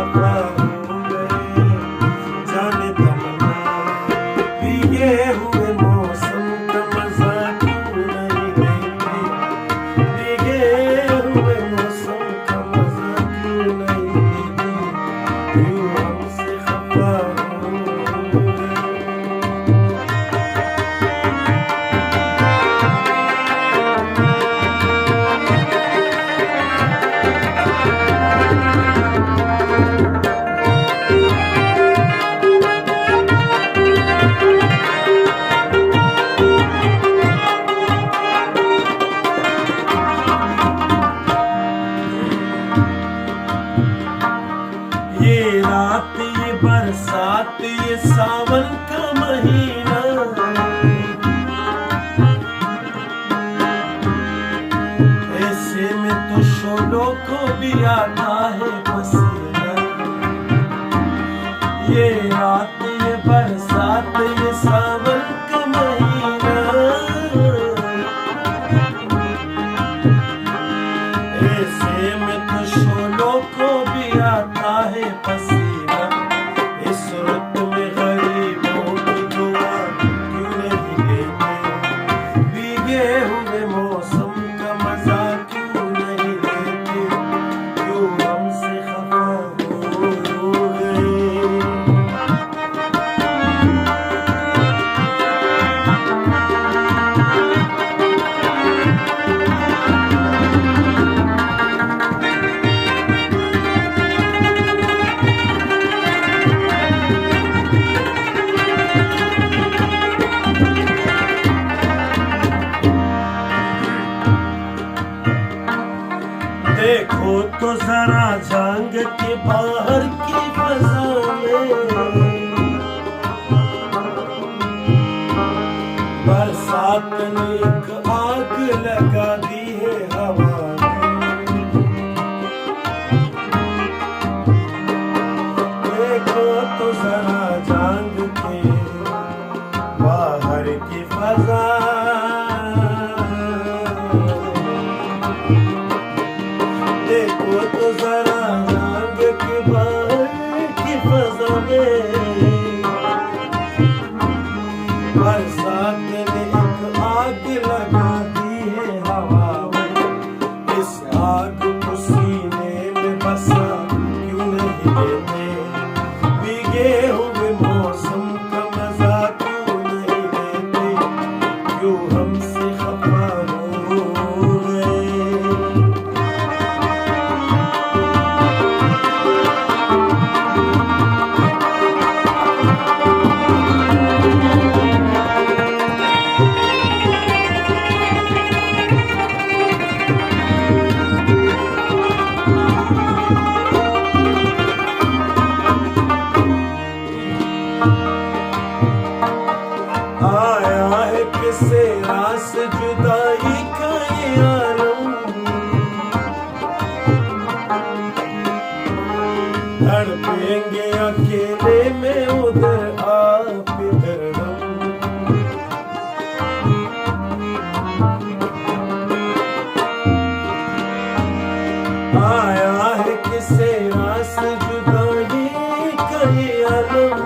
खफा हो गए, जाने तमन्ना भीगे हुए मौसम का मजा क्यों नहीं लेते, भीगे हुए मौसम का मजा क्यों नहीं लेते, क्यों हमसे खफा हो गए। ये रात ये बरसात ये सावन का महीना, ऐसे में तो शोलों को भी आता है पसीना। ये रात ये बरसात ये सावन का महीना, ऐसे में तो शोलों को भी आता है पसीना। इस रुत में गरीबों की दुआ क्यों नहीं लेते, भीगे हुए मौसम का मजा क्यों नहीं लेते, क्यों हमसे खफा हो गए। देखो तो जरा झांग के बाहर की फजा में, बरसात ने एक आग लगा दी है हवा में। देखो तो जरा झांग के बाहर की फजा, देखो तो जरा झांग के बाहर की फजा में, बरसात ने एक आग लगा दी है हवा में। इस आग को सीने में बसा क्यों नहीं लेते, भीगे हुए मौसम का मजा क्यों नहीं लेते, क्यों हमसे खफा हो गए। आया है किसे रास जुदाई का ये आलम, तड़पेंगे अकेले में उधर आप इधर हम। आया है किसे रास जुदाई का ये आलम,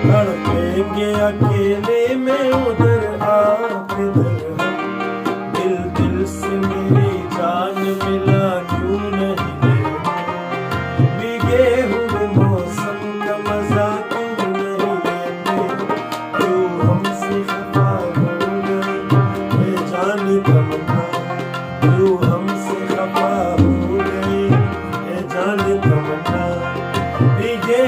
तड़पेंगे अकेले में उधर आप इधर हम। दिल दिल से मेरी जान मिला क्यों नहीं लेते, भीगे हुए मौसम का मजा क्यों नहीं लेते, क्यों हमसे खफा हो गए। ये जाने तमन्ना क्यों हमसे खफा हो गए, ये जाने तमन्ना भीगे